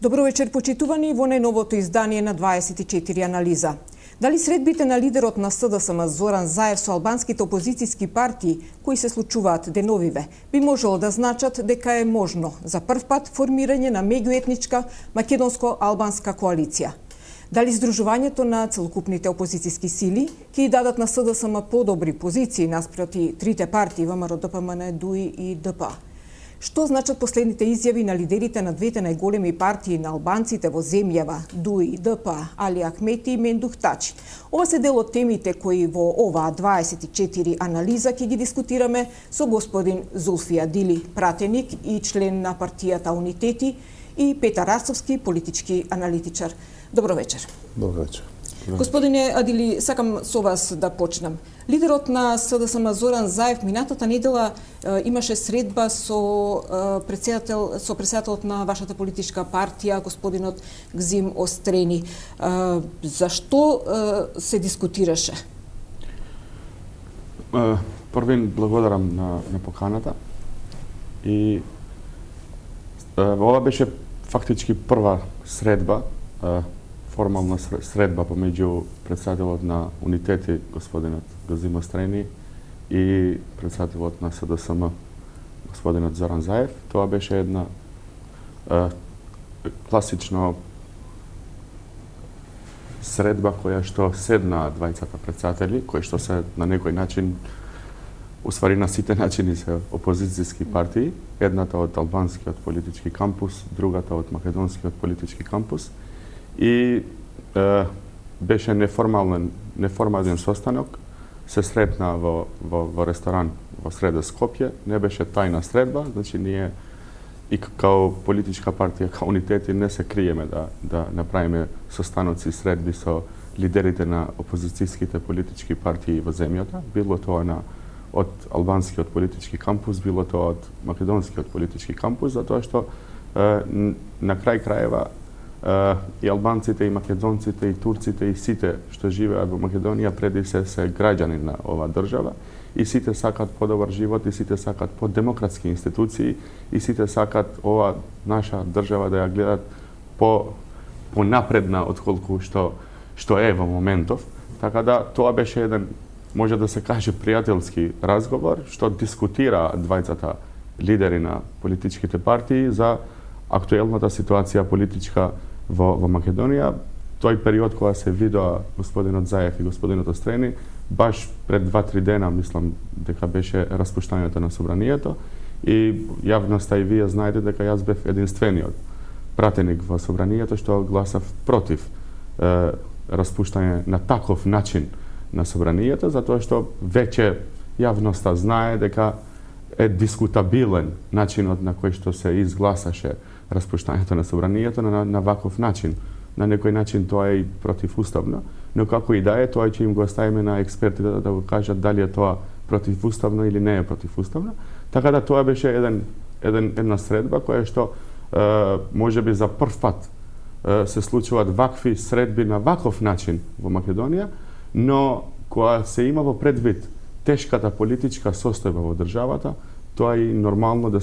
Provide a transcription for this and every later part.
Добро вечер, почитувани, во најновото издание на 24 анализа. Дали средбите на лидерот на СДСМ Зоран Заев со албанските опозицијски партии, кои се случуваат деновиве, би можело да значат дека е можно за прв пат формирање на меѓуетничка македонско-албанска коалиција? Дали здружувањето на целокупните опозицијски сили ќе дадат на СДСМ подобри позиции наспроти трите партии ВМРО, ДПМН, ДУИ и ДП? Што значат последните изјави на лидерите на двете најголеми партии на албанците во земјава, ДУИ, ДП, Али Ахмети и Мендух Тачи? Ова се дел од темите кои во оваа 24 анализа ќе ги дискутираме со господин Зулфија Дили, пратеник и член на партијата Унитети, и Петар Арцовски, политички аналитичар. Добро вечер. Добро вечер. Господине Адили, сакам со вас да почнам. Лидерот на СДСМ Зоран Заев минатата недела имаше средба со председателот на вашата политичка партија, господинот Гзим Острени. Зашто се дискутираше? Првин благодарам на поканата и ова беше фактички прва средба, формална средба помеѓу председателот на Унитети, господинот Гзим Острени, и председателот на СДСМ, господинот Зоран Заев. Тоа беше една класично средба која што седнаа двајцата председатели, кои што се на некој начин, уствари на сите начини се опозицијски партии, едната од албанскиот политички кампус, другата од македонскиот политички кампус, и беше неформален состанок, се сретна во ресторан во среда Скопје, не беше тајна средба, значи ние и као политичка партија, као Унитети, не се криеме да направиме состаноци, средби со лидерите на опозицијските политички партии во земјата, било тоа од албанскиот политички кампус, било тоа од македонскиот политички кампус, затоа што на крај краева и албанците, и македонците, и турците, и сите што живеат во Македонија преди се граѓани на оваа држава, и сите сакат подобар живот, и сите сакат подемократски институции, и сите сакат ова наша држава да ја гледат понапредна отколку што е во моментов. Така да тоа беше еден, може да се каже, пријателски разговор, што дискутира двајцата лидери на политичките партии за актуелната ситуација политичка во Македонија. Тој период кога се видоа господинот Заев и господинот Острени, баш пред 2-3 дена, мислам дека беше распуштањето на собранието, и јавноста и вие знаете дека јас бев единствениот пратеник во собранието што гласав против распуштање на таков начин на собранието, затоа што веќе јавноста знае дека е дискутабилен начинот на кој што се изгласаше распуштањето на собранието на ваков начин. На некој начин тоа е и противуставно, но како и да е, тоа ќе им го оставиме на експертите да го кажат дали е тоа противуставно или не е противуставно. Така да тоа беше една средба која што можеби за прв пат се случуваат вакви средби на ваков начин во Македонија, но кога се има во предвид тешката политичка состојба во државата, тоа е нормално да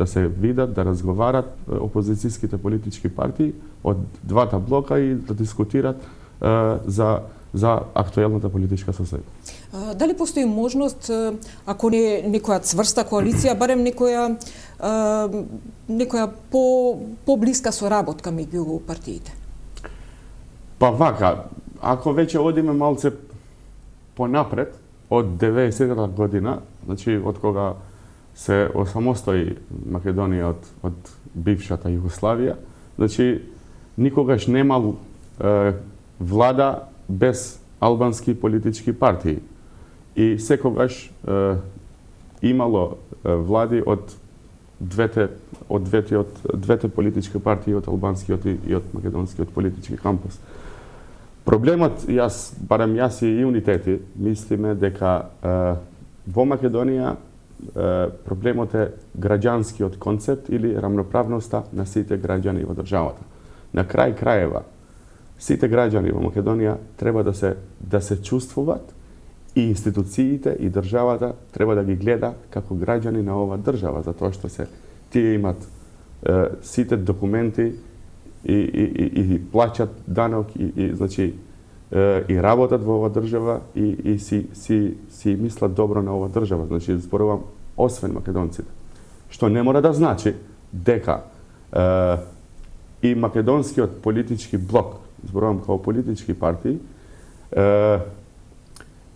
се видат, да разговарат опозицијските политички партии од двата блока и да дискутират за актуелната политичка состојба. Дали постои можност, ако не некоја цврста коалиција, барем некоја поблиска соработка меѓу партиите? Па вака, ако веќе одиме малце понапред, од 90-та година, значи од кога се осамостои Македонија од бившата Југославија, значи никогаш немал влада без албански политички партии. И секогаш имало влади од двете политички партии, од албанскиот и од македонскиот политички кампус. Проблемот, барем јас и Унитети, мислиме дека во Македонија проблемот е граѓанскиот концепт или рамноправноста на сите граѓани во државата. На крај краева, сите граѓани во Македонија треба да се чувствуваат, и институциите и државата треба да ги гледа како граѓани на оваа држава, затоа што тие имат сите документи и плаќаат данок и значи и работат во оваа држава и си мислат добро на оваа држава. Значи зборувам освен македонците. Што не мора да значи дека и македонскиот политички блок, зборувам као политички партии,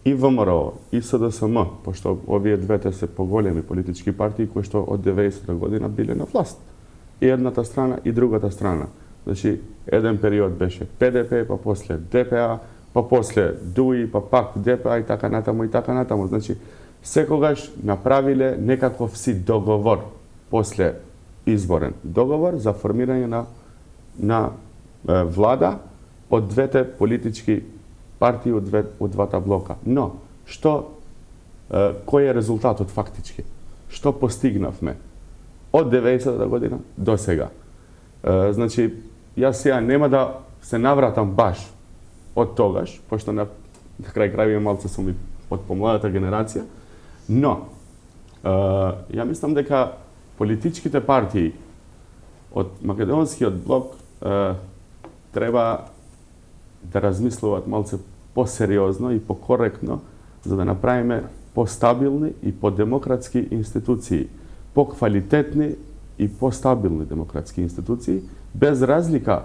и ВМРО, и СДСМ, пошто овие двете се поголеми политички партии кои што од 90-та година биле на власт. И едната страна и другата страна. Значи, еден период беше ПДП, па после ДПА, па после ДУИ, па пак ДПА и така натаму. Значи, секогаш направиле некаков си договор после изборен договор за формирање на влада од двете политички партии од двата блока. Но, кој е резултатот фактички? Што постигнавме од 90-та година до сега? Значи, јас сега нема да се навратам баш од тогаш, пошто на крај крајови малце сум и од помладата генерација, но ја мислам дека политичките партии од македонскиот блок треба да размислуваат малце посериозно и покоректно за да направиме постабилни и подемократски институции, поквалитетни и постабилни демократски институции, без разлика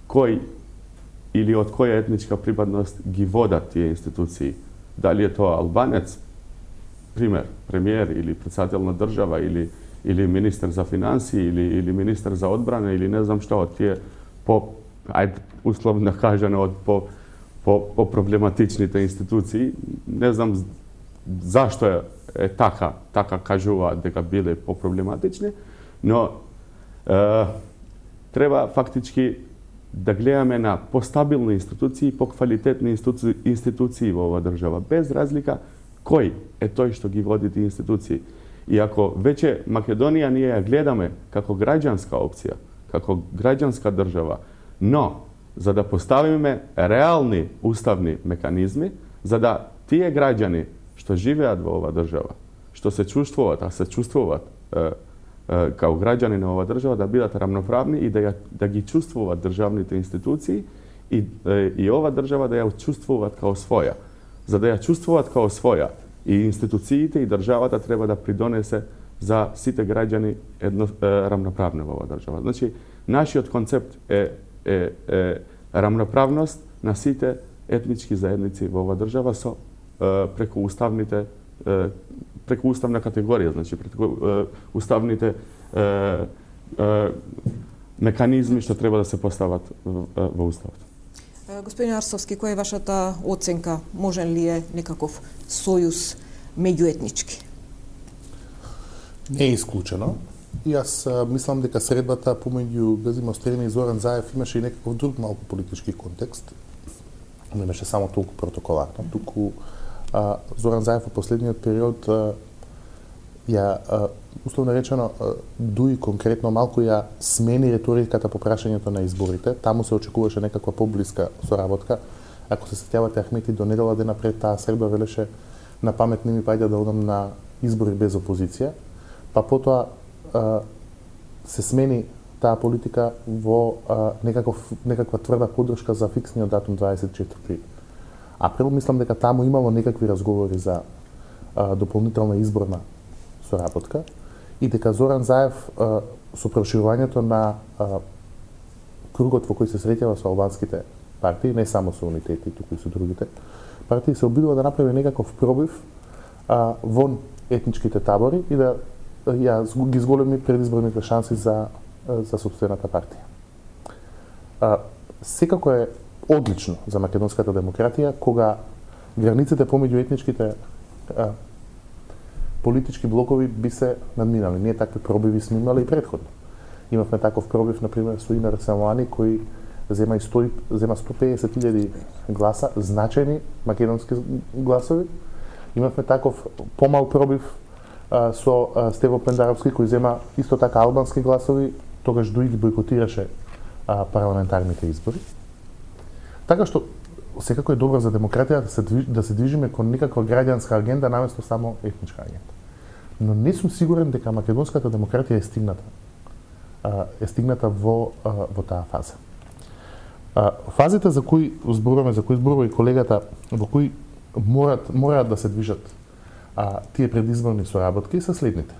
кој или од која етничка припадност ги водат тие институции. Дали е тоа албанец, пример, премиер или председател на држава или министер за финансии или министер за одбрана или не знам што од тие условно кажано од по проблематичните институции. Не знам зашто е така кажуваат дека биле по-проблематични, но треба фактички да гледаме на постабилни институции, поквалитетни институции во оваа држава, без разлика кој е тој што ги води тие институции. И ако веќе Македонија ние ја гледаме како граѓанска опција, како граѓанска држава, но за да поставиме реални уставни механизми, за да тие граѓани што живеат во оваа држава, што се чувствуваат, а се чувствуваат као граѓани на оваа држава, да бидат рамноправни и да ги чувствуваат државните институции и оваа држава да ја чувствуваат као своја. За да ја чувствуваат као своја, и институциите и државата треба да придонесе за сите граѓани рамноправни во оваа држава. Значи, нашиот концепт е рамноправност на сите етнички заедници во оваа држава со преку уставна категорија, значи преку уставните механизми што треба да се постават во уставот. Господин Арсовски, која е вашата оценка? Можен ли е некаков сојуз меѓуетнички? Не е исклучено. И јас мислам дека средбата помеѓу Газим Остерина и Зоран Заев имаше и некаков друг малку политички контекст. Не беше само толку протоколарно. Туку Зоран Заев во последниот период условно речено, дуи конкретно малку ја смени реториката по прашањето на изборите. Таму се очекуваше некаква поблиска соработка. Ако се сеќавате, Ахмети до недела дена пред таа средба велеше на памет не ми паѓа да одам на избори без опозиција. Па потоа се смени таа политика во некаква тврда поддршка за фиксниот датум 24 април. Мислам дека таму имало некакви разговори за дополнителна изборна соработка и дека Зоран Заев со проширувањето на кругот во кој се среќава со албанските партии, не само со унитети, туку и со другите партии, се обидува да направи некаков пробив вон етничките табори и да ги зголеми предизборните шанси за сопствената партија. Секако е одлично за македонската демократија кога границите помеѓу етничките политички блокови би се надминали. Ние такви пробиви сме имали и предходно. Имавме таков пробив, например, со Инар Самоани, кој зема 150.000 гласа, значајни македонски гласови. Имавме таков помал пробив со Стево Пендаровски, кој зема исто така албански гласови, тогаш дуи ги бойкотираше парламентарните избори. Така што секако е добро за демократија да се движиме кон некаква граѓанска агенда наместо само етничка агенда. Но не сум сигурен дека македонската демократија е стигната во таа фаза. Фазите за кои зборува и колегата, во кои мораат да се движат тие предизборни соработки се следните.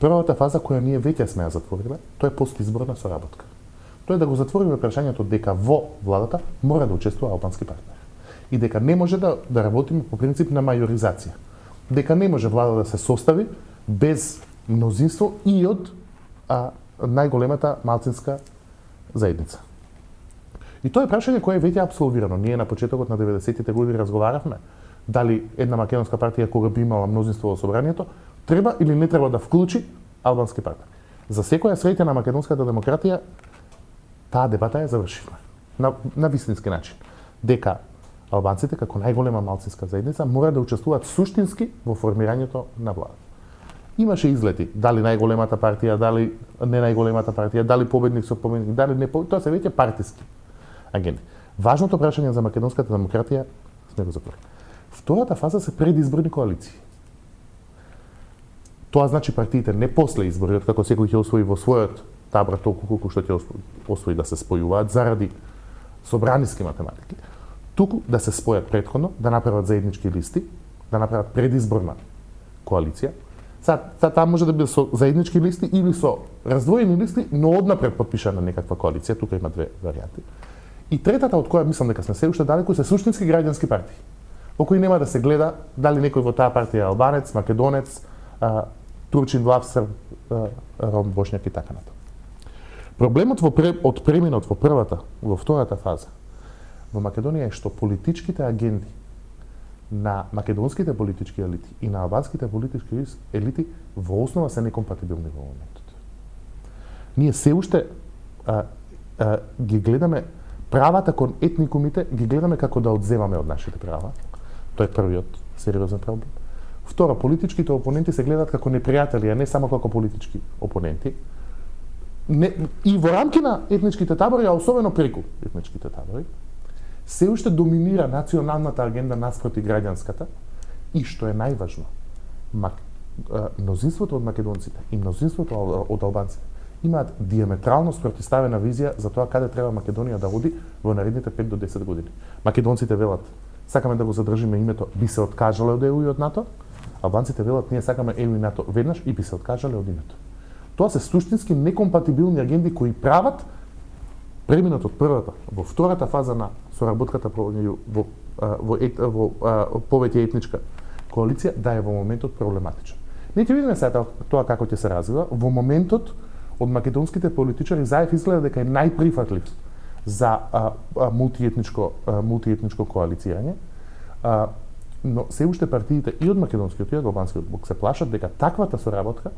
Првата фаза која ние веќе сме ја затвориле, тоа е постизборна соработка. Тоа е да го затвориме прашањето дека во владата мора да учествува албански партнер. И дека не може да работиме по принцип на мајоризација. Дека не може влада да се состави без мнозинство и од најголемата малцинска заедница. И тоа е прашање кое е веќе апсолвирано. Ние на почетокот на 90-тите години разговаравме дали една македонска партија кога би имала мнозинство во собранието треба или не треба да вклучи албански партнер. За секоја среќа на македонската демократија таа дебата ја завршивме на вистински начин. Дека албанците како најголема малцинска заедница мора да учествуваат суштински во формирањето на влада. Имаше излети, дали најголемата партија, дали не најголемата партија, дали победник со победник, дали не победник, тоа се веќе партиски агенди. Важното прашање за македонската демократија сме го затворили. Втората фаза се предизборни коалиции. Тоа значи партиите не после избори, како секој ќе освои во својот табор толку колку што ќе освои да се спојуваат заради собраниски математики, туку да се спојат претходно, да направат заеднички листи, да направат предизборна коалиција. Таа може да биде со заеднички листи или со раздвоени листи, но однапред подпишана некаква коалиција, тука има две варијанти. И третата, од која мислам дека сме се уште далеку, се суштински граѓански партии, во кои нема да се гледа дали некој во таа партија е албанец, македонец, турчин, влавсер, ром, бошњак и така натаму. Проблемот од преминот во втората фаза во Македонија е што политичките агенди на македонските политички елити и на албанските политички елити во основа се некомпатибилни во моментот. Ние се уште ги гледаме правата кон етникумите, ги гледаме како да одземаме од нашите права. Тоа е првиот сериозен проблем. Второ, политичките опоненти се гледаат како непријатели, а не само како политички опоненти. И во рамки на етничките табори, а особено преку етничките табори, се уште доминира националната агенда наспроти граѓанската и што е најважно, мнозинството од македонците и мнозинството од албанците имаат диаметрално спротивставена визија за тоа каде треба Македонија да оди во наредните 5 до 10 години. Македонците велат сакаме да го задржиме името, би се откажале од ЕУ и од НАТО. Албанците велат ние сакаме ЕУ и НАТО веднаш и би се откажале од името. Тоа се суштински некомпатибилни агенди кои прават преминот од првата во втората фаза на соработката во повеќе етничка коалиција да е во моментот проблематичен. Не ќе видиме сега тоа како ќе се развива. Во моментот од македонските политичари Заев изгледа дека е најприфатлив за мултиетничко коалицирање, но се уште партиите и од македонскиот и од албанскиот блок се плашат дека таквата соработка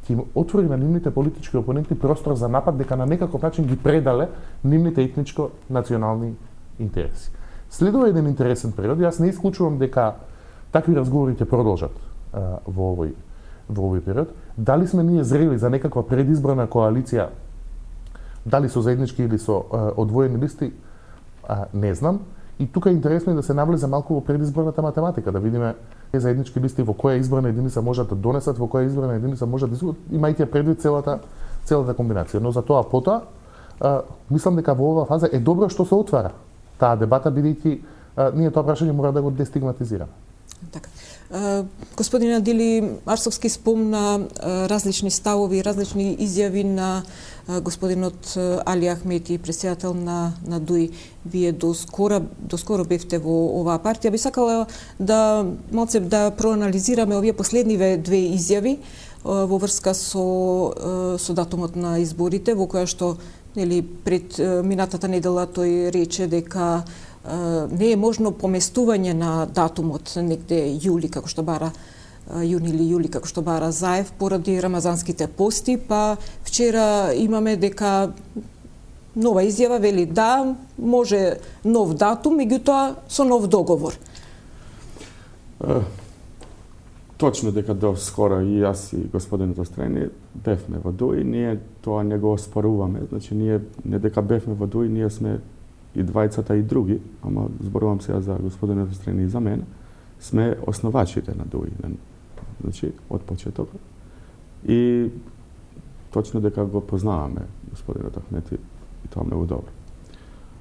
ќе им отвори на нивните политички опоненти простор за напад дека на некаков начин ги предале нивните етничко-национални интереси. Следува еден интересен период и јас не исклучувам дека такви разговори ќе продолжат во овој период. Дали сме ние зрели за некаква предизборна коалиција, дали со заеднички или со одвоени листи, не знам. И тука е интересно да се навлезе малку во предизборната математика, да видиме заеднички листи во која изборна единица можат да донесат, во која изборна единица можат да изгубат, имајќи предвид целата комбинација. Но за тоа потоа, мислам дека во оваа фаза е добро што се отвара таа дебата, бидејќи ние тоа прашање мора да го дестигматизираме. Така. Господин Адили Арсовски спомна различни ставови, различни изјави на господинот Али Ахмети, претседател на ДУИ. Вие доскоро бевте во оваа партија. Би сакала да малце да проанализираме овие последниве две изјави во врска со датумот на изборите, во која што пред минатата недела тој рече дека не е можно поместување на датумот негде јули, како што бара јуни или јули, како што бара Заев, поради рамазанските пости, па вчера имаме дека нова изјава вели да, може нов датум, меѓутоа со нов договор. Точно дека до скоро и јас и господинот Острени бевме во ДУИ, ние тоа не го оспоруваме, значи ние не дека бевме во ДУИ, ние сме и двајцата и други, ама зборувам сега за господинот Острени и за мене, сме основачите на ДУИ, значи од почетокот. И точно дека го познаваме господинот Ахмети и тоа многу добро.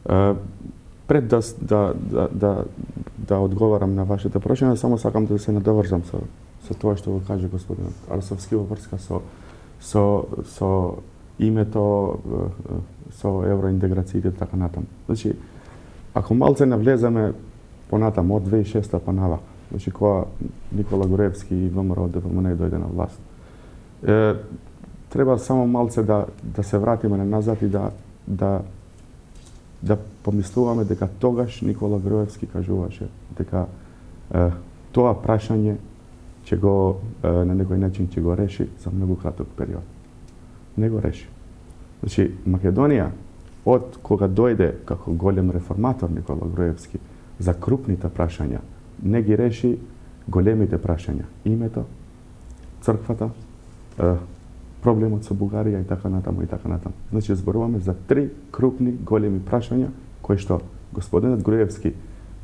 Пред да одговарам на вашите прашања, само сакам да се надоврзам со тоа што го каже господинот Арсовски во врска со името, со евроинтеграциите и така натаму. Значи, ако малце навлеземе понатаму од 2006 па навака, значи кога Никола Груевски и ВМРО ДПМН дојде на власт, треба само малце да се вратиме назад и да помислуваме дека тогаш Никола Груевски кажуваше дека тоа прашање ќе го на некој начин ќе го реши за многу краток период. Не го реши. Значи Македонија од кога дојде како голем реформатор Никола Груевски за крупните прашања, не ги реши големите прашања. Името, црквата, проблемот со Бугарија и така натаму и така натаму. Значи зборуваме за 3 крупни големи прашања кои што господинот Груевски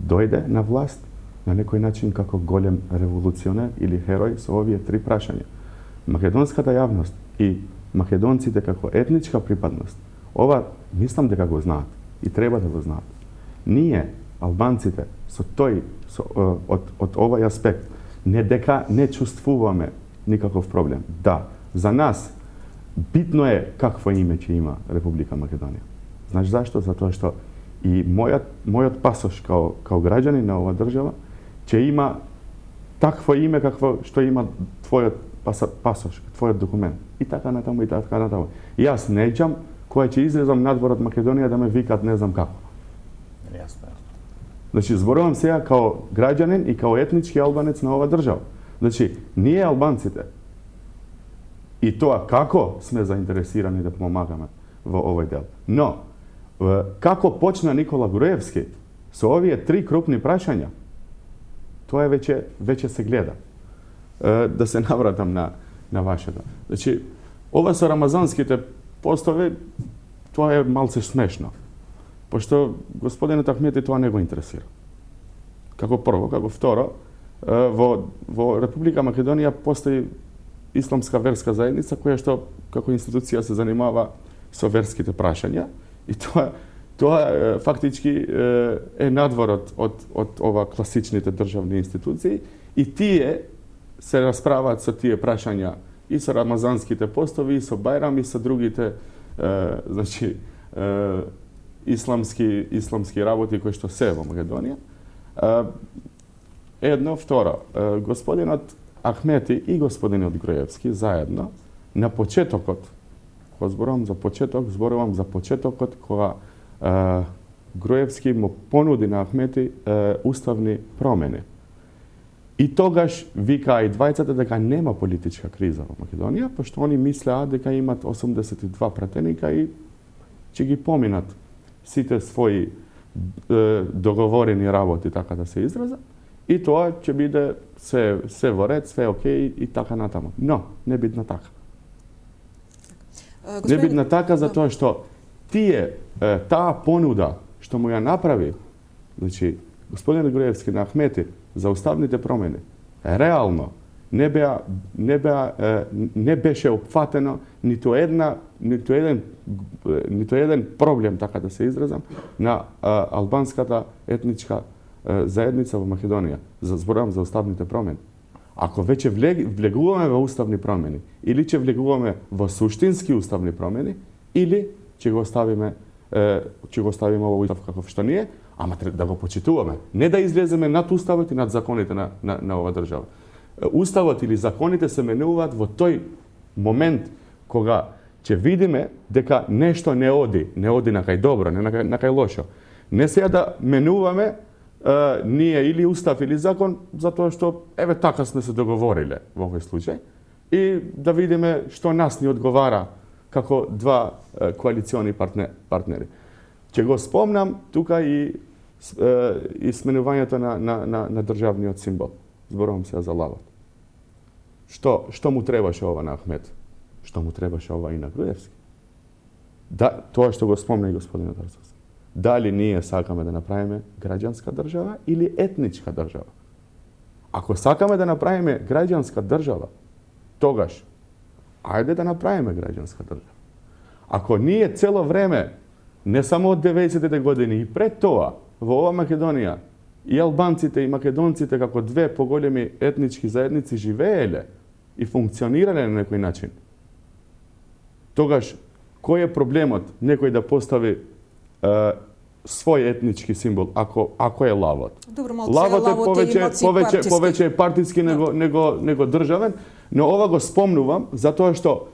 дојде на власт на некој начин како голем револуционер или херој со овие 3 прашања. Македонската јавност и македонците како етничка припадност, ова мислам дека го знаат и треба да го знаат. Ние, албанците, од овој аспект, не дека не чувствуваме никаков проблем. Да, за нас битно е какво име ќе има Република Македонија. Знаеш зашто? Затоа што и мојот пасош као граѓанин на оваа држава ќе има такво име какво што има твојот пасош, твојот документ. И така натаму, и така натаму. Јас неќам која ќе излезам надвор од Македонија да ме викат не знам како. Јасно. Значи, зборувам сега као граѓанин и као етнички албанец на оваа држава. Значи, ние албанците и тоа како сме заинтересирани да помагаме во овој дел. Но, како почна Никола Груевски со овие 3 крупни прашања, тоа веќе се гледа. Да се навратам на вашето. Значи, ова со рамазанските постови, тоа е малце смешно. Пошто господинот Ахмети тоа не го интересира. Како прво, како второ, во Република Македонија постои исламска верска заедница која што како институција се занимава со верските прашања и тоа фактички е надвор од ова класичните државни институции и тие се расправаат со тие прашања и со рамазанските постови, и со Бајрам, и со другите значи исламски работи кои што се во Македонија. Едно, второ, господинот Ахмети и господинот Груевски заедно на почетокот, кога зборувам за почетокот кога Груевски му понуди на Ахмети уставни промени. И тогаш викаа и двајцата дека нема политичка криза во Македонија, пошто они мислеа дека имат 82 пратеника и ќе ги поминат сите своји договорени работи, така да се израза, и тоа ќе биде се во ред, све окей и така натаму. Но, не бидна така. Не бидна така затоа што таа понуда што му ја направи, значи, господин Груевски на Ахмети за уставните промени, реално не беше опфатено ниту еден проблем, така да се изразам, на албанската етничка заедница во Македонија. Зборувам за уставните промени. Ако веќе влегуваме во уставни промени, или ќе влегуваме во суштински уставни промени, или ќе го оставиме овој устав каков што ние, ама да го почитуваме. Не да излеземе над уставот и над законите на оваа држава. Уставот или законите се менуваат во тој момент кога ќе видиме дека нешто не оди на кај добро, не на кај лошо. Не сега да менуваме ние или устав или закон затоа што еве така сме се договориле во овој случај и да видиме што нас ни одговара како два коалициони партнери. Ќе го спомнам тука и сменувањето на државниот символ. Зборувам сега за лавот. Што му требаше ова на Ахмет? Што му требаше ова и на Груевски? Да, тоа што го спомна и господинот Арсовски. Дали ние сакаме да направиме граѓанска држава или етничка држава? Ако сакаме да направиме граѓанска држава, тогаш ајде да направиме граѓанска држава. Ако ние цело време не само од 90-те години, и пред тоа, во ова Македонија, и албанците и македонците како две поголеми етнички заедници живееле и функционирале на некој начин. Тогаш, кој е проблемот некој да постави свој етнички символ, ако е лавот? Добро, лавот е повеќе партиски него државен, но ова го спомнувам затоа што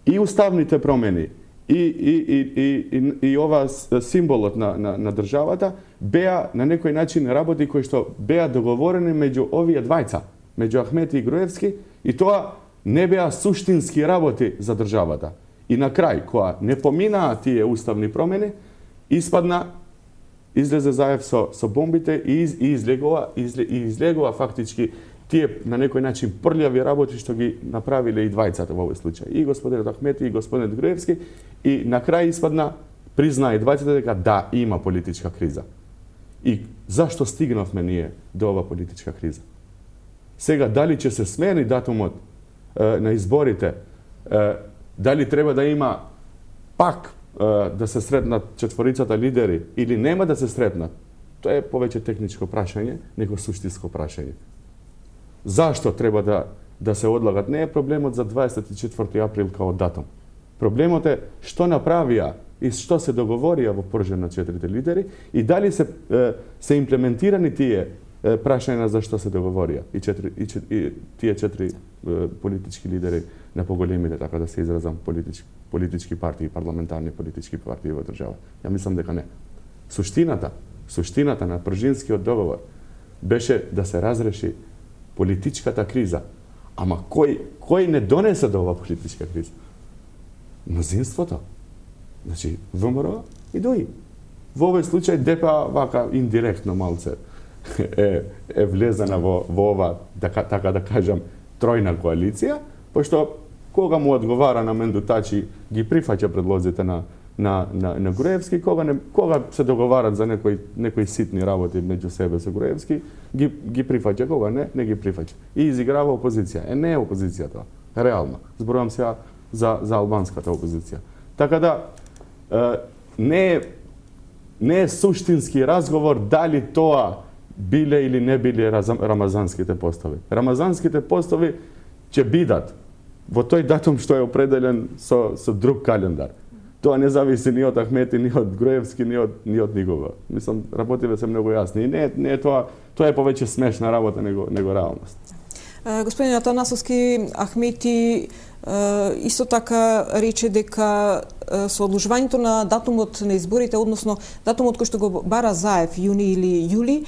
и уставните промени и ова символот на државата беа на некој начин работи кои што беа договорени меѓу овие двајца, меѓу Ахмети и Груевски, и тоа не беа суштински работи за државата. И на крај, кога не поминаа тие уставни промени, излезе Заев со бомбите и излегува фактички тие на некој начин прљави работи што ги направиле и двајцата во овој случај. И господинот Ахмети и господинот Груевски, и на крај признаа и двајцата дека да, има политичка криза. И зашто стигнавме ние до ова политичка криза? Сега, дали ќе се смени датумот на изборите, дали треба да има пак да се сретнат четворицата лидери или нема да се сретнат, тоа е повеќе техничко прашање, него суштинско прашање. Зашто треба да се одлагат? Не е проблемот за 24 април као датум. Проблемот е што направија и што се договорија во пржен на четирите лидери и дали се имплементирани тие прашања за што се договорија и тие четири политички лидери на поголемите, така да се изразам, политички партии, парламентарни политички партии во држава. Ја мислам дека не. Суштината на пржинскиот договор беше да се разреши политичката криза. Ама кој не донесе до ова политичка криза? Мнозинството. Значи, ВМРО и ДОИ. Во овој случај ДПА вака индиректно малце е влезена во ова, така да кажам, тројна коалиција, пошто кога му одговара на Менду Тачи, ги прифаќа предлозите на Груевски, кога се договарат за некои ситни работи меѓу себе со Груевски, ги прифаќа, кога не ги прифаќа. И изиграва опозиција. Не е опозиција тоа, реално. Зборувам сега за албанската опозиција. Така да, не е суштински разговор дали тоа биле или не биле рамазанските постови. Рамазанските постови ќе бидат во тој датум што е определен со друг календар. Тоа не зависи ни од Ахмети, ни од Груевски, ни од никога. Мислам, работиве се многу јасни. И не е тоа е повеќе смешна работа него реалност. Господин Атанасовски, Ахмети исто така рече дека со одложувањето на датумот на изборите, односно датумот кој што го бара Заев, јуни или јули,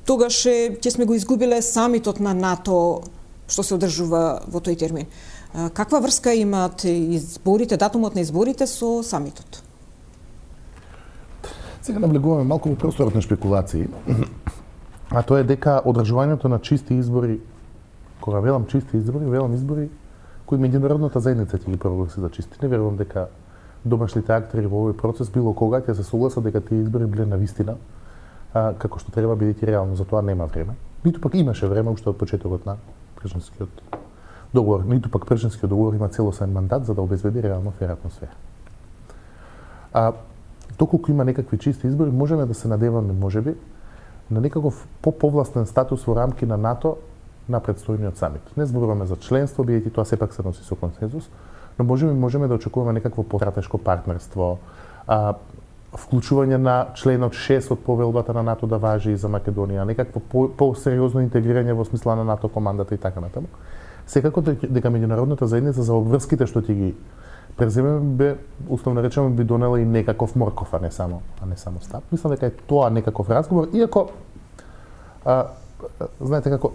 тогаш ќе сме го изгубиле самитот на НАТО што се одржува во тој термин. Каква врска имаат изборите, датумот на изборите со самитот? Сега навлегуваме малку во просторот на шпекулации, а тоа е дека одржувањето на чисти избори, кога велам чисти избори, велам избори кои меѓународната заедница ќе ги прогласи за чисти. Не верувам дека домашните актери во овој процес било кога ќе се согласат дека тие избори биле навистина како што треба, бидејќи реално за тоа нема време. Ниту пак имаше време уште од почетокот на Пришинскиот договор, ниту пак Пришинскиот договор има целосен мандат за да обезбеди реално фер атмосфера. Доколку има некакви чисти избори, можеме да се надеваме, можеби, на некаков по-повластен статус во рамки на НАТО на предстојниот самит. Не зборуваме за членство, бидејќи тоа сепак се носи со консензус, но можеме да очекуваме некакво постратешко партнерство, вклучување на членот 6 од повелбата на НАТО да важи и за Македонија, некакво по-сериозно интегрирање во смисла на НАТО командата и така натаму. Секако дека меѓународната заедница за обврските што ќе ги преземеме условно речено би донела и некаков морков, а не само стап. Мислам дека е тоа некаков разговор, иако знаете како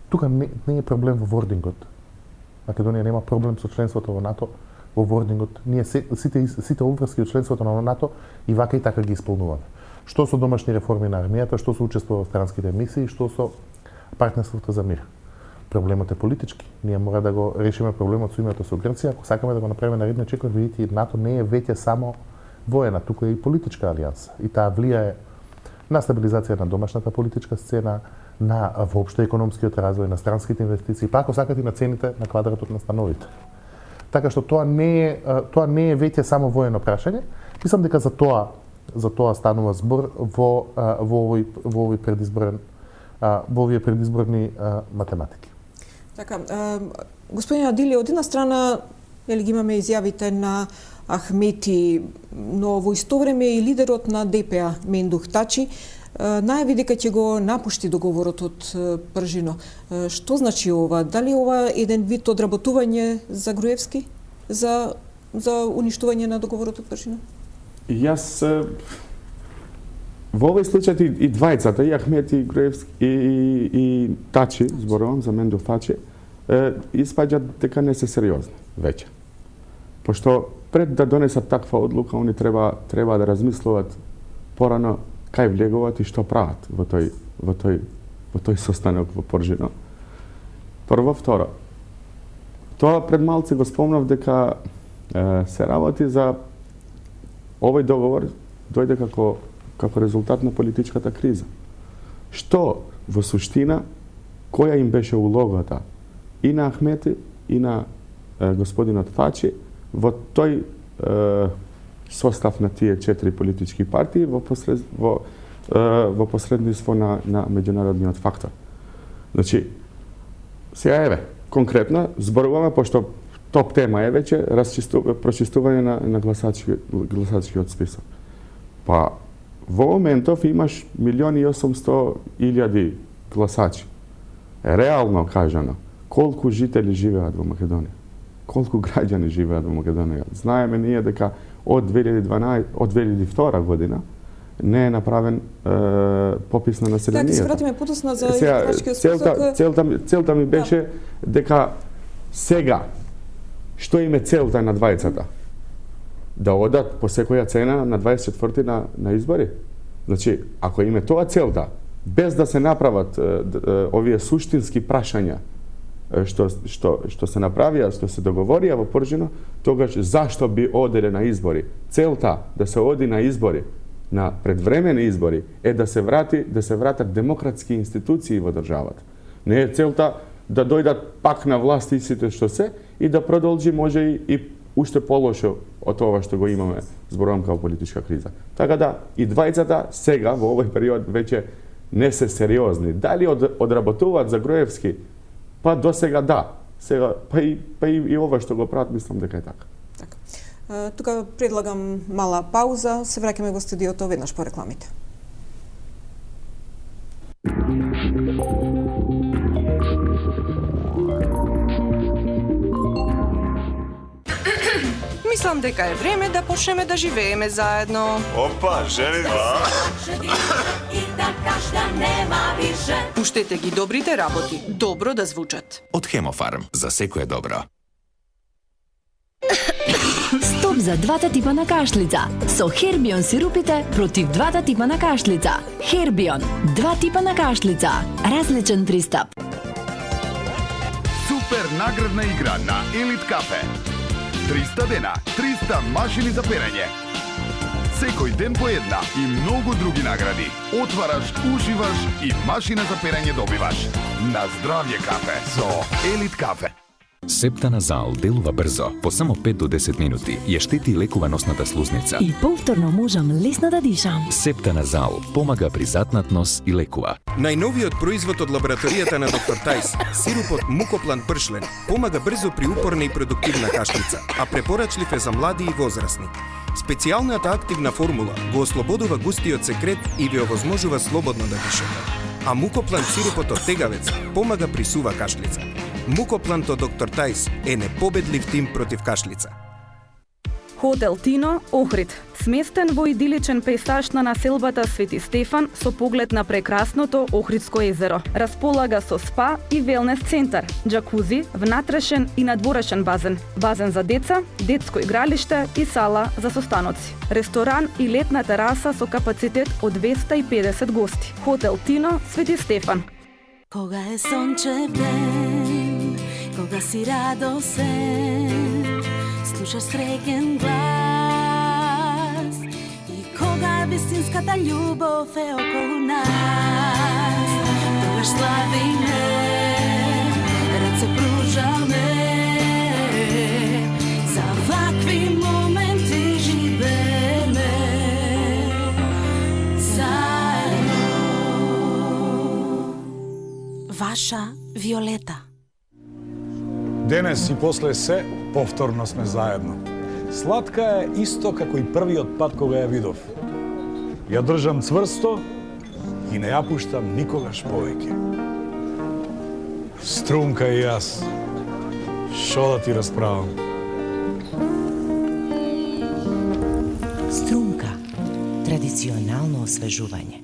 тука не е проблем во вордингот. Македонија нема проблем со членството во НАТО во вордингот. Ние сите обврски од членството на НАТО и вака и така ги исполнуваме. Што со домашни реформи на армијата, што со учество во странските мисии, што со партнерството за мир. Проблемот е политички. Ние мора да го решиме проблемот со името со Грција, ако сакаме да го направиме на ридниот чекор, видите, НАТО не е веќе само воена, туку е и политичка алијанса. И таа влијае на стабилизација на домашната политичка сцена, на воопшто економскиот развој, на странските инвестиции, па ако сакате на цените на квадратот на становите. Така што тоа не е веќе само воено прашање. Мислам дека за тоа станува збор во овој предизборни математики. Така, господин Адили, од една страна ги имаме изјавите на Ахмети, но во исто време и лидерот на ДПА Мендух Тачи најави дека ќе го напушти договорот од Пржино. Што значи ова? Дали ова е еден вид одработување за Груевски за уништување на договорот од Пржино? Јас во овој случај и двајцата, и Ахмети, и Груевски, и Тачи, зборувам за Мендух Тачи, испаѓаат дека не се сериозни веќе. Пошто пред да донесат таква одлука, они треба да размислуваат порано кај влегуваат и што прават во тој состанок во Пржино. Прво, второ. Тоа пред малце го спомнав дека се работи за овој договор дојде како резултат на политичката криза. Што во суштина која им беше улогата и на Ахмети и на господинот Тачи во тој состав на тие 4 политички партии во посредниство на меѓународниот фактор. Значи, сега еве, конкретно зборуваме, пошто топ тема е веќе прочистување на гласачкиот список. Па, во моментов имаш 1.800.000 гласачи. Реално кажано, колку жители живеат во Македонија? Колку граѓани живеат во Македонија? Знаеме ние дека од 2002 година не е направен попис на населението. Така, ќе се вратиме потосно за гласачкиот список. Целта ми беше дека сега, што им е целта на двајцата? Да одат по секоја цена на 24 на избори? Значи, ако им е тоа целта, без да се направат овие суштински прашања што се направија, што се договорија во Пржино, тогаш зашто би оделе на избори? Целта да се оди на избори, на предвремени избори, е да се вратат демократски институции во државата. Не е целта да дојдат пак на власт истите што се и да продолжи може и уште полошо од ова што го имаме, зборувам како политичка криза. Така да и двајцата сега во овој период веќе не се сериозни. Дали одработуваат за Груевски? Па до сега да. Сега па и ова што го прават, мислам дека е така. Така. Тука предлагам мала пауза, се враќаме во студиото веднаш по рекламите. Мислам дека е време да почнеме да живееме заедно. Опа, женитба! И да кажда нема више. Пуштете ги добрите работи, добро да звучат. Од Хемофарм, за секое добро. Стоп за двата типа на кашлица. Со Хербион сирупите против двата типа на кашлица. Хербион, два типа на кашлица. Различен пристап. Супер наградна игра на Елит Кафе. 300 дена, 300 машини за перење. Секој ден по една и многу други награди. Отвараш, уживаш и машина за перење добиваш. На здравје кафе со Елит Кафе. Септаназал делува брзо, по само 5 до 10 минути, ја штети и лекува носната слузница. И повторно можам лесно да дишам. Септаназал помага при затнат нос и лекува. Најновиот производ од лабораторијата на доктор Тајс, сирупот Мукоплан Пршлен, помага брзо при упорна и продуктивна кашлица, а препорачлив е за млади и возрастни. Специјалната активна формула го ослободува густиот секрет и ви овозможува слободно да дишете. А Мукоплан сирупот од тегавец помага при сува кашлица. Мукоплант од доктор Тајс е непобедлив тим против кашлица. Хотел Тино, Охрид, сместен во идиличен пејзаж на населбата Свети Стефан со поглед на прекрасното Охридско езеро. Располага со спа и велнес центар, џакузи, внатрешен и надворешен базен, базен за деца, детско игралиште и сала за состаноци, ресторан и летна тераса со капацитет од 250 гости. Хотел Тино, Свети Стефан. Кога е сончев ден, кога си радосен, слушаш среќен глас и кога вистинската љубов е околу нас, тогаш славиме, раце пружаме наша Виолета. Денес и после се, повторно сме заедно. Сладка е исто како и првиот пат кога ја видов. Ја држам цврсто и не ја пуштам никогаш повеќе. Струмка и јас, шо да ти расправам? Струмка, традиционално освежување.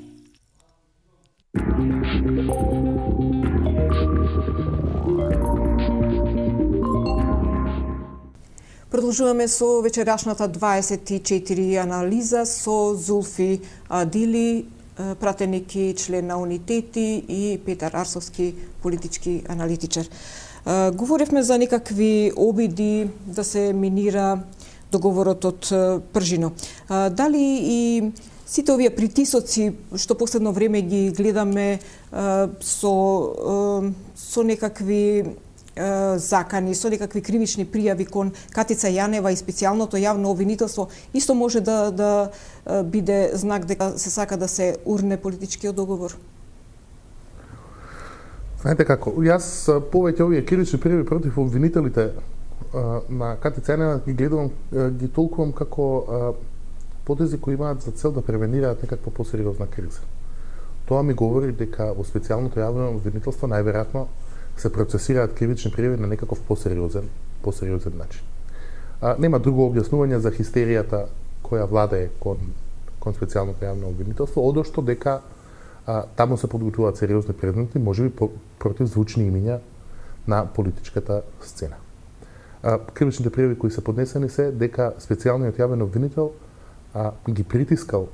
Продолжуваме со вечерашната 24 анализа со Зулфи Адили, пратеник и член на Унитети, и Петар Арсовски, политички аналитичар. Говоревме за некакви обиди да се минира договорот од Пржино. Дали и сите овие притисоци што последно време ги гледаме со некакви закани, со некакви кривични пријави кон Катица Јанева и специјалното јавно обвинителство, исто може да биде знак дека се сака да се урне политичкиот договор? Знаете како, јас повеќе овие кривични пријави против обвинителите на Катица Јанева ги гледам, ги толкувам како потези кои имаат за цел да превенираат некаква посериозна криза. Тоа ми говори дека во специјалното јавно обвинителство најверојатно се процесираат кривични пријави на некаков посериозен начин. Нема друго објаснување за хистеријата која владае кон специјалното јавно обвинителство, одошто дека таму се подготвуваат сериозни предмети, можеби против звучни имиња на политичката сцена. Кривичните пријави кои се поднесени се дека специјалниот јавен обвинител ги притискал,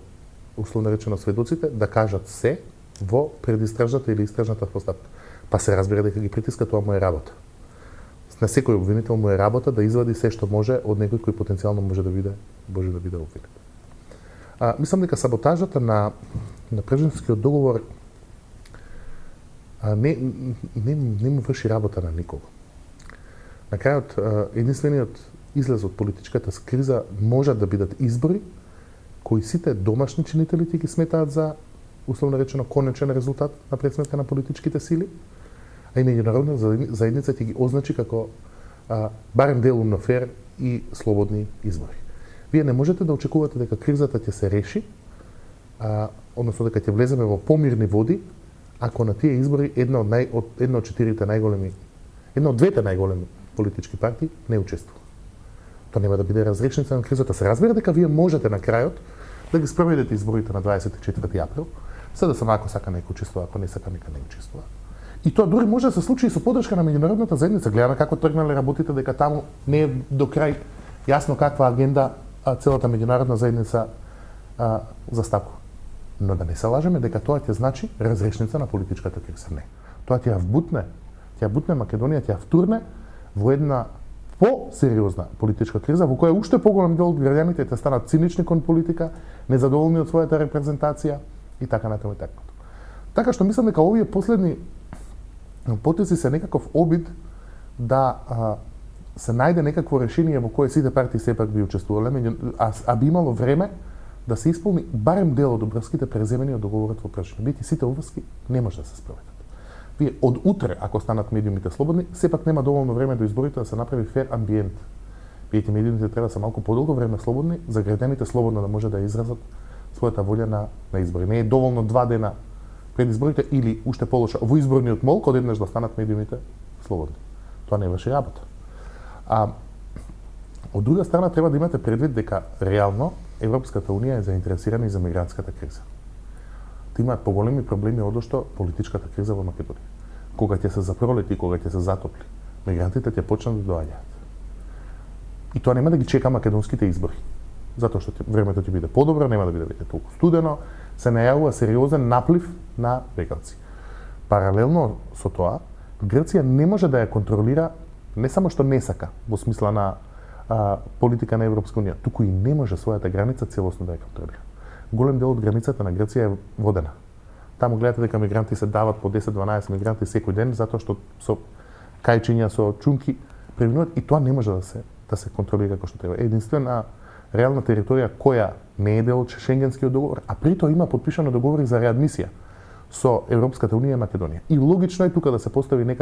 условно речено, сведоците да кажат се во предистражната или истражната постапка. Па се разбира дека ги притиска, тоа му е работа. На секој обвинител му е работа да извади се што може од некој кој потенцијално може да биде обвинет. Мислам дека саботажата на Пржинскиот договор не му врши работа на никого. На крајот, единствениот излез од политичката криза можат да бидат избори кои сите домашни чинители ги сметаат за, условно речено, конечен резултат на пресметка на политичките сили, а и меѓународна заедница ќе ги означи како барем делумно фер и слободни избори. Вие не можете да очекувате дека кризата ќе се реши, односно дека ќе влеземе во помирни води, ако на тие избори една од двете најголеми политички партии не учествува. Тоа нема да биде разрешница на кризата. Се разбира дека вие можете на крајот да ги спроведете изборите на 24 април, се да сам ако сака нека учествува, ако не сака нека не учествува. И тоа дури може да се случи и со поддршка на меѓународната заедница. Гледаме како тргнале работите, дека таму не е до крај јасно каква агенда целата меѓународна заедница заставува. Но да не се лажеме дека тоа ќе значи разрешница на политичката криза. Не. Тоа ќе ја бутне Македонија, ќе ја втурне во една по-сериозна политичка криза, во која уште поголем дел од граѓаните ќе станат цинични кон политика, незадоволни од својата репрезентација и така натаму и така. Така што мислам дека овие последни потези се некаков обид да се најде некакво решение во кое сите партии сепак би учествувале, а би имало време да се исполни барем дел од обврските преземени од договорот во Пршино. Бидејќи сите обврски не може да се спроведат. Вие од утре, ако станат медиумите слободни, сепак нема доволно време до изборите да се направи фер амбиент. Бидејќи медиумите треба да се малку подолго време слободни, за граѓаните слободно да може да изразат својата волја на избори. Не е доволно 2 дена пред изборите или уште полоша во изборниот молк одеднаш да станат медиумите слободни. Тоа не врши работа. Од друга страна треба да имате предвид дека реално Европската унија е заинтересирана и за мигрантската криза. Те имаат поголеми проблеми одошто политичката криза во Македонија. Кога ќе се запролети, кога ќе се затопли, мигрантите ќе почнат да доаѓаат. И тоа нема да ги чека македонските избори. Затоа што времето ќе биде подобро, нема да биде толку студено, се најавува сериозен наплив на бегалци. Паралелно со тоа, Грција не може да ја контролира не само што не сака во смисла на политика на Европска унија, туку и не може својата граница целосно да ја контролира. Голем дел од границата на Грција е водена. Таму гледате дека мигранти се дават по 10-12 мигранти секој ден затоа што со кајчиња, со чунки преминуваат и тоа не може да се контролира како што треба. Единствена реална територија која не е дел од Шенгенскиот договор, а при тоа има подпишано договори за реадмисија со Европската унија и Македонија. И логично е тука да се постави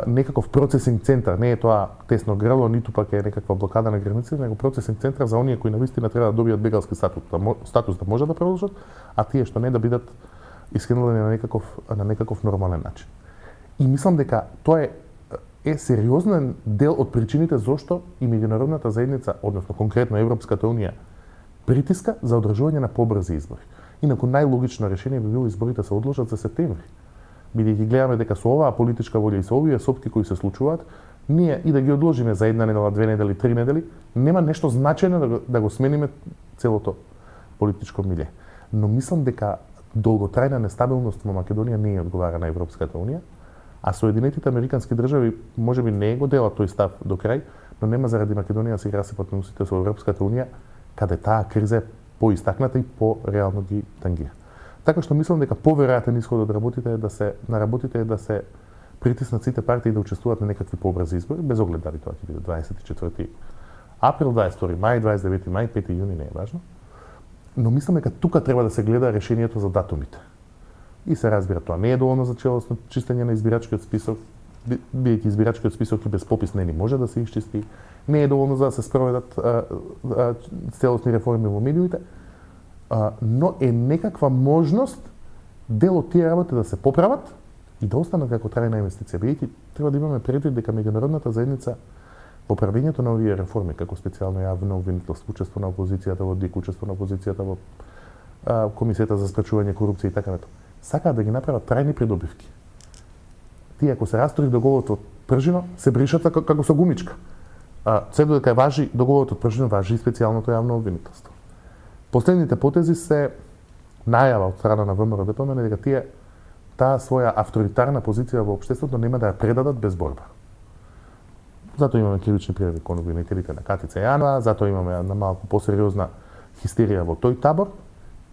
некаков процесинг центар, не е тоа тесно грело, ниту пак е некаква блокада на границите, него процесинг центар за оние кои навистина треба да добијат бегалски статус да можат да продолжат, а тие што не да бидат искренувани на некаков нормален начин. И мислам дека тоа е сериозен дел од причините зошто и меѓународната заедница, односно конкретно Европската унија, притиска за одржување на побрзи избори. Инаку најлогично решение би било изборите се одложат за септември. Бидејќи гледаме дека со оваа политичка волја и со овие сопки кои се случуваат, ние и да ги одложиме за една недела, 2 недели, 3 недели, нема нешто значајно да го смениме целото политичко милје. Но мислам дека долготрајна нестабилност во Македонија не одговара на Европската унија, а Соединетите Американски држави можеби не го делат тој став до крај, но нема заради Македонија да се ги расипат носите со Европската унија, каде таа криза е поистакната и по-реално ги тангира. Така што мислам дека поверојатен исход од работите е да се притиснат сите партии да учествуваат на некакви побрзи избори, без оглед дали тоа ќе биде 24 април, 22 мај, 29 мај, 5 јуни, не е важно. Но мислам дека тука треба да се гледа решението за датумите. И се разбира, тоа не е доволно за целосно чистење на избирачкиот список, бидејќи избирачкиот список и без попис не може да се исчисти, не е доволно за да се спроведат целосни реформи во медиумите, но е некаква можност дел од тие работи да се поправат и да останат како трајна инвестиција. Бидејќи треба да имаме предвид дека меѓународната заедница во правењето на овие реформи, како специјално јавно обвинителство, учество на опозицијата во ДИК, учество на опозицијата во Комисијата за спречување корупција и така натаму, сакаат да ги направат трајни придобивки. Тие ако се растори договорот од пржино, се бришат како со гумичка. Се додека важи договорот од пржино, важи и специјалното јавно обвинителство. Последните потези се најава од страна на ВМРО ДПМН дека таа своја авторитарна позиција во општеството нема да ја предадат без борба. Затоа имаме кривични пријави кон обвинителите на Катица Јанова, затоа имаме една малку посериозна хистерија во тој табор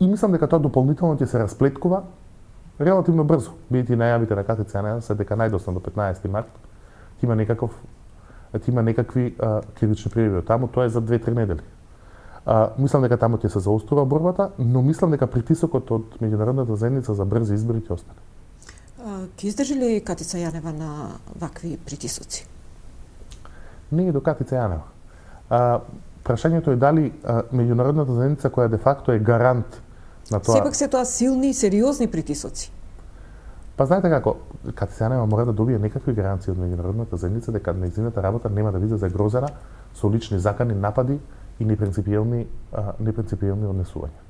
и мислам дека тоа дополнително ќе се расплеткува релативно брзо. Бидејќи најавите на Катица Јанова се дека најдосно до 15 март има некакви кривични пријави од таму, тоа е за 2-3 недели. Мислам дека таму ќе се заострува борбата, но мислам дека притисокот од меѓународната заедница за брзи избори ќе остане. Ќе издржи ли Катица Јанева на вакви притисоци? Не е до Катица Јанева. Прашањето е дали меѓународната заедница која де факто е гарант на тоа. Сепак се тоа силни и сериозни притисоци. Па знаете како, Катица Јанева мора да добие некакви гаранции од меѓународната заедница дека нејзината работа нема да биде загрозена со лични закани, напади и непринципиелни однесувања.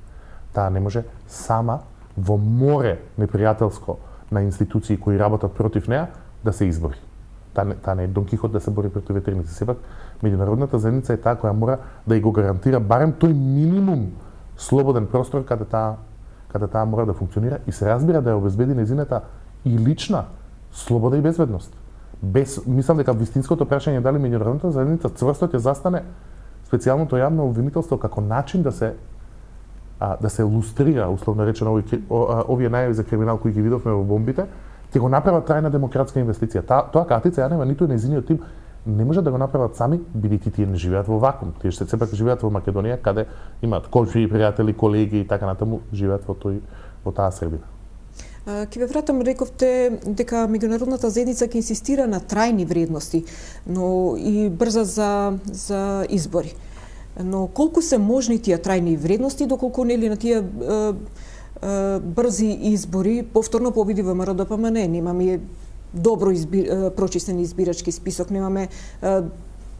Таа не може сама во море непријателско на институции кои работат против неа да се избори. Таа не е Дон Кихот да се бори против ветриници. Сепак, меѓународната заедница е таа која мора да ја го гарантира барем тој минимум слободен простор каде таа мора да функционира и се разбира да ја обезбеди нејзината и лична слобода и безбедност. Мислам дека вистинското прашање е дали меѓународната заедница цврсто ќе застане специјалното јавно обвинителство како начин да се лустрира, условно речено, овие најави за криминал кои ги видовме во бомбите, ќе го направат трајна демократска инвестиција. Тоа Катица Јанева ниту нејзиниот тим не може да го направат сами, бидејќи тие не живеат во вакуум. Тие се сепак живеат во Македонија, каде имаат комшии, пријатели, колеги и така натаму, живеат во таа средина. Ке ве вратам, рековте дека меѓународната заедница ќе инсистира на трајни вредности, но и брза за избори. Но колку се можни тие трајни вредности, доколку нели на тие брзи избори повторно победи ВМРО ДПМН, немаме добро прочистен избирачки список, немаме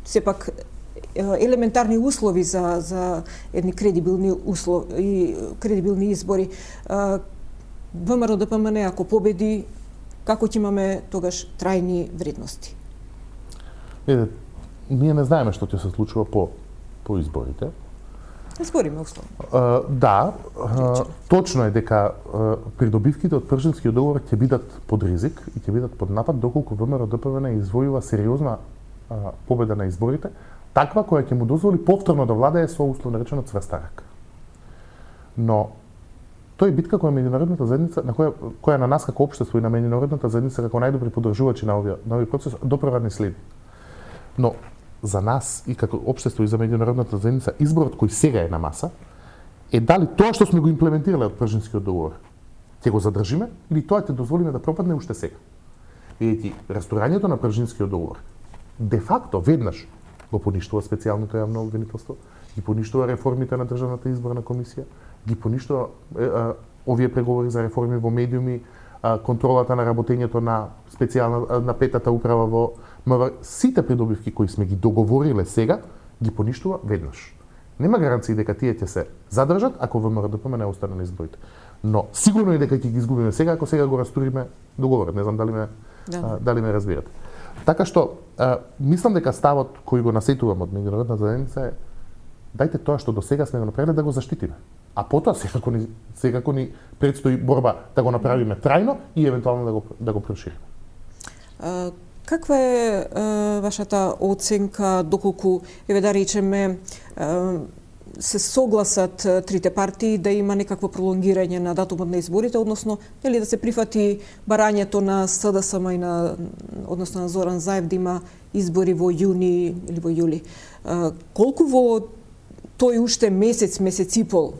сепак елементарни услови за едни кредибилни избори. ВМРО ДПМН ако победи, како ќе имаме тогаш трајни вредности? Ние не знаеме што ќе се случува по изборите. Збориме условно. Да, точно е дека придобивките од пржинскиот договор ќе бидат под ризик и ќе бидат под напад доколку ВМРО ДПМН извојува сериозна победа на изборите, таква која ќе му дозволи повторно да владее со условно речено цврста рака. Но тоа е битка која меѓународната заедница, на која на нас како општество и на меѓународната заедница како најдобри поддржувачи на овој процес допрва не следи. Но за нас и како општество и за меѓународната заедница изборот кој сега е на маса дали тоа што сме го имплементирале од Пржинскиот договор ќе го задржиме или тоа ќе дозволиме да пропадне уште сега. Бидејќи расторањето на Пржинскиот договор де факто веднаш го поништува специјалното јавно обвинителство, ги поништува реформите на Државната изборна комисија, ги поништува овие преговори за реформи во медиуми, контролата на работењето на специјална петата управа во МВР, сите придобивки кои сме ги договориле сега, ги поништува веднаш. Нема гаранции дека тие ќе се задржат ако ВМРО-ДПМН не остане на изборите. Но сигурно е дека ќе ги изгубиме сега ако сега го расториме договорот. Не знам дали ме разбирате. Така што мислам дека ставот кој го насетувам од меѓународната заедница е дајте тоа што до сега сме го направиле да го заштитиме. А потоа секако ни предстои борба да го направиме трајно и евентуално да го прошириме. Каква е вашата оценка доколку да речеме се согласат трите партии да има некакво пролонгирање на датумот на изборите, односно нели да се прифати барањето на СДСМ и односно на Зоран Заев да има избори во јуни или во јули. Колку во тој уште месец и пол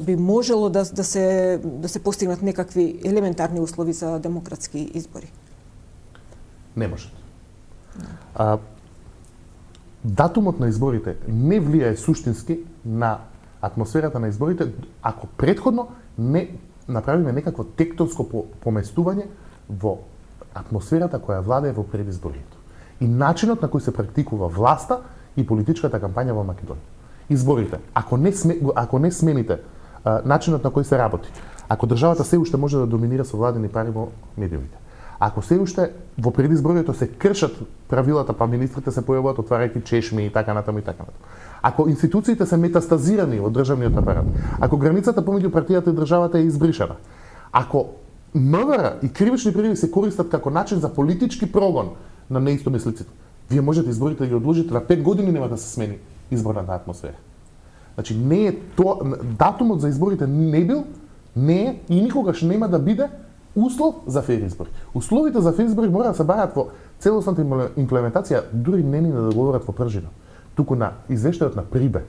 би можело да се постигнат некакви елементарни услови за демократски избори? Не може. Датумот на изборите не влијае суштински на атмосферата на изборите ако претходно не направиме некакво тектонско поместување во атмосферата која владее во предизборието и начинот на кој се практикува власта и политичката кампања во Македонија. Изборите, ако не смените начинот на кој се работи, ако државата се уште може да доминира со владени пари во медиумите, ако се уште во предизборието се кршат правилата, па министрите се појавуваат отварајќи чешми и така натаму, ако институциите се метастазирани од државниот апарат, ако границата помеѓу партијата и државата е избришена, ако МВР и кривични пријави се користат како начин за политички прогон на неистомислиците, вие можете изборите да ги одложите на 5 години нема да се смени изборната атмосфера. Значи не е тоа датумот за изборите не е и никогаш нема да биде услов за фер избори. Условите за фер избори мора да се барат во целосната имплементација, дури не ни да говорат во Пржино, туку на извештајот на Прибе.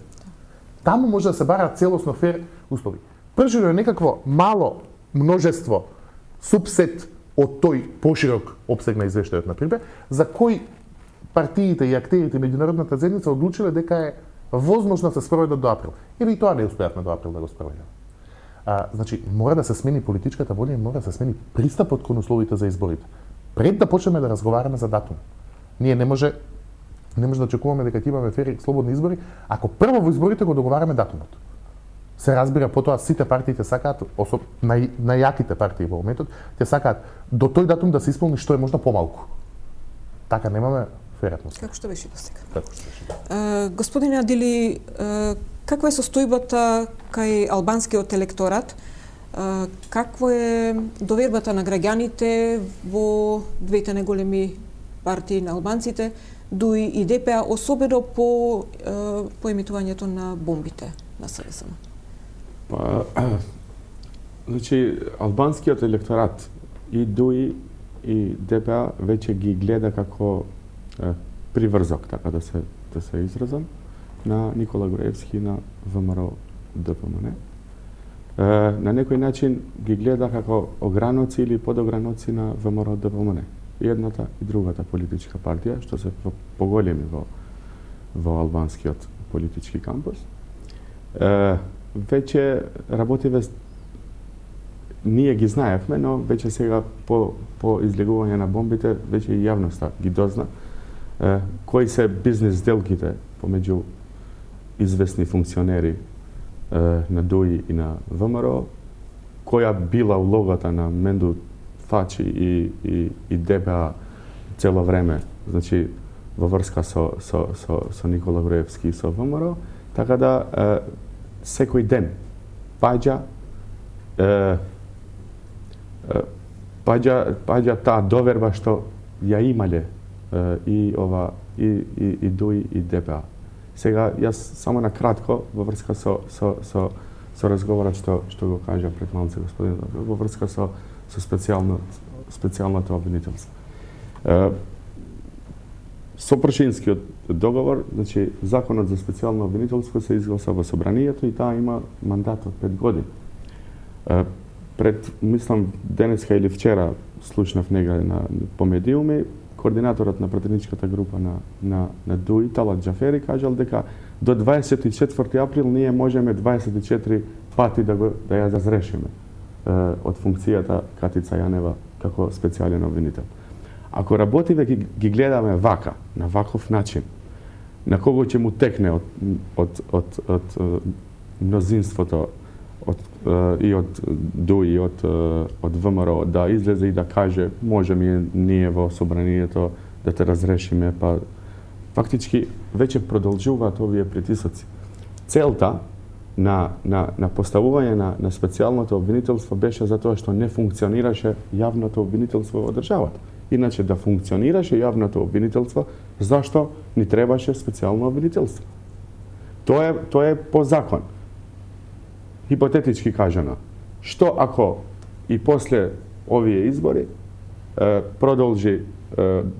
Таму може да се барат целосно фер услови. Пржино е некакво мало множество, субсет од тој поширок опсег на извештајот на Прибе, за кој партиите и актерите меѓународната заедница одлучиле дека е возможно да се спроведат до април. Или и тоа не успеавме до април да го спроведеме. Значи, мора да се смени политичката волја и мора да се смени пристапот кон условите за изборите. Пред да почнеме да разговараме за датум. Ние не може да очекуваме дека ќе имаме фери слободни избори, ако прво во изборите го договараме датумот. Се разбира, потоа сите партиите сакаат, најаките партии во моментот, ќе сакаат до тој датум да се исполни што е можда помалку. Така немаме фер атмосфера. Како што беше досега. Господине Адили, каква е состојбата кај албанскиот електорат? Какво е довербата на граѓаните во двете најголеми партии на албанците, ДУИ и ДПА, особено по емитувањето на бомбите на СДСМ? Значи, албанскиот електорат и ДУИ и ДПА веќе ги гледа како приврзок, така да се изразам, на Никола Груевски на ВМРО ДПМН. На некој начин ги гледа како ограноци или подограноци на ВМРО ДПМН. И едната и другата политичка партија, што се поголеми во албанскиот политички кампус. Веќе работиве, ние ги знаевме, но веќе сега по излегување на бомбите, веќе и јавноста ги дозна кои се бизнес сделките помеѓу известни функционери на ДУИ и на ВМРО, која била улогата на Менду Фачи и ДПА цело време, значи во врска со Никола Груевски и со ВМРО, така да секој ден паѓа таа доверба што ја имале и ДУИ и ДПА. Сега јас само на кратко во врска со разговорот што го кажа пред малце господин, во врска со специјалното обвинителство. Со Пршинскиот договор, значи законот за специјално обвинителство се изгласа во собранието и таа има мандат од 5 години. Пред, мислам, денеска или вчера слушнав нега по медиуми, координаторот на пратеничката група на ДУИ, Талат Џафери, кажал дека до 24 април ние можеме 24 пати да ја разрешиме од функцијата Катица Јанева како специјален обвинител. Ако работиве ги гледаме вака, на ваков начин, на кого ќе му текне од мнозинството и од ДУИ и од ВМРО да излезе и да каже можеме ние во собранието да те разрешиме, па фактички веќе продолжуваат овие притисоци. Целта на поставување на специјалното обвинителство беше затоа што не функционираше јавното обвинителство во државата. Иначе да функционираше јавното обвинителство, зашто ни требаше специјално обвинителство? Тоа е по закон. Хипотетички кажано, што ако и после овие избори продолжи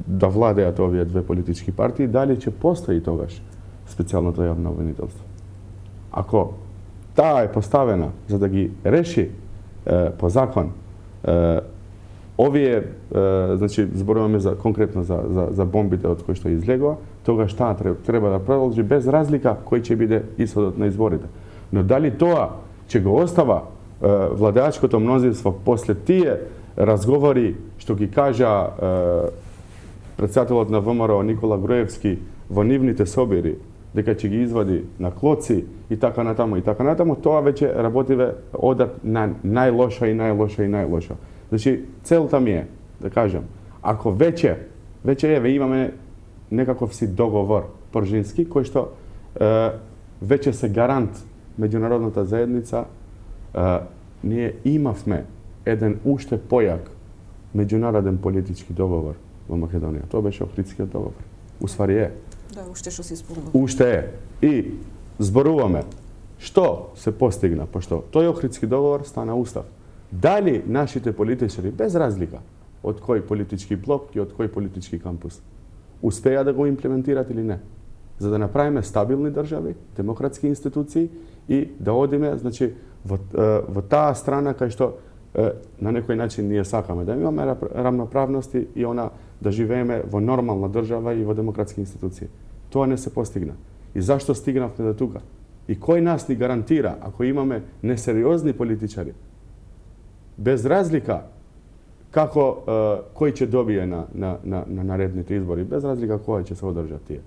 да владеат овие две политички партии, дали ќе постои тогаш специјалното јавно обвинителство? Ако таа е поставена за да ги реши по закон овие, значи зборуваме конкретно за бомбите од кои што излегува, тогаш таа треба да продолжи без разлика кој ќе биде исходот на изборите. Но дали тоа ќе го остава владеачкото мнозинство после тие разговори што ги кажа председателот на ВМРО Никола Груевски во нивните собери, дека ќе ги извади на клоци и така натаму, тоа веќе работиве одат на најлоша и најлоша. Значи, целта ми е, да кажам, ако веќе имаме некаков си договор Пршински, кој што веќе се гарант меѓународната заедница, ние имавме еден уште појак меѓународен политички договор во Македонија. Тоа беше Охридскиот договор. Уствари е. Да, уште што се исполнува. Уште е. И зборуваме што се постигна, пошто тој Охридски договор стана устав. Дали нашите политичари, без разлика од кој политички блок и од кој политички кампус, успеа да го имплементират или не, за да направиме стабилни држави, демократски институции и да одиме, значи, во таа страна кај што на некој начин ние сакаме да имаме рамноправности и да живееме во нормална држава и во демократски институции. Тоа не се постигна. И зашто стигнавме до тука? И кој нас ни гарантира, ако имаме несериозни политичари, без разлика како кој ќе добие на наредните избори, без разлика која ќе се одржат тие.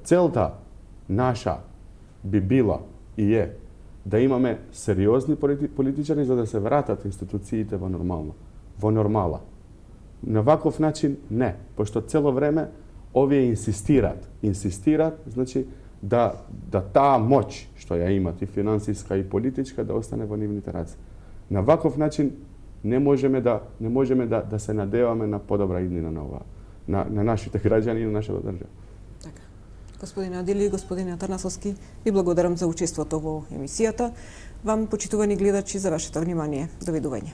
Целта наша би била и е да имаме сериозни политичари за да се вратат институциите во нормала. На ваков начин не, пошто цело време овие инсистират, значи да таа моќ што ја имат и финансиска и политичка да остане во нивните раце. На ваков начин не можеме да се надеваме на подобра иднина на нашите граѓани и на нашата држава. Така. Господин Адили и господин Атанасовски, ви благодарам за учеството во емисијата. Вам, почитувани гледачи, за вашето внимание. Довидување.